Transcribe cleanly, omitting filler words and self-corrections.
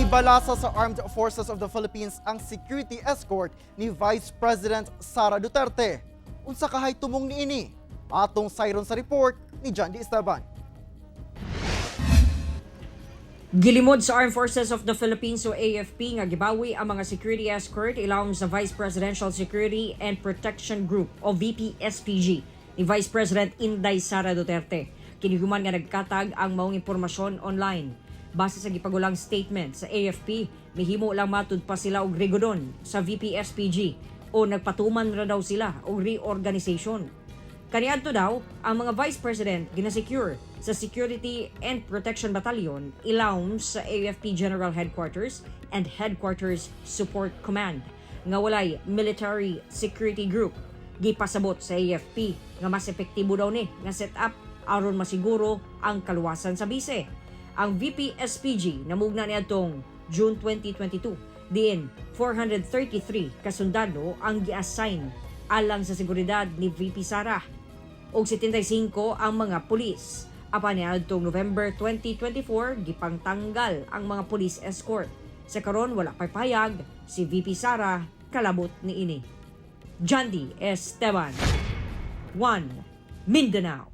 Gibalasa sa Armed Forces of the Philippines ang security escort ni Vice President Sara Duterte. Unsa kahay tumong niini? Atong sayron sa report ni John D. Esteban. Gilimod sa Armed Forces of the Philippines o AFP nga gibawi ang mga security escort ilawom sa Vice Presidential Security and Protection Group o VP SPG ni Vice President Inday Sara Duterte. Kinihuman nga nagkatag ang maong impormasyon online. Base sa gipagulang statement sa AFP, mihimo lang matud pa sila og regodon sa VP SPG o nagpatuman ra daw sila og reorganization. Kaniadto daw, ang mga Vice President ginasecure sa Security and Protection Battalion ilawom sa AFP General Headquarters and Headquarters Support Command nga walay military security group. Gipasabot sa AFP nga mas epektibo daw ni nga setup aron masiguro ang kaluwasan sa bise. Ang VP SPG namugna niadtong June 2022 diin 433 kasundalo ang gi-assign alang sa seguridad ni VP Sara og 75 ang mga pulis. Apan niadtong November 2024 gipangtanggal ang mga pulis escort. Sa karon wala pay payag si VP Sara kalabot niini. John D. Esteban, 1 Mindanao.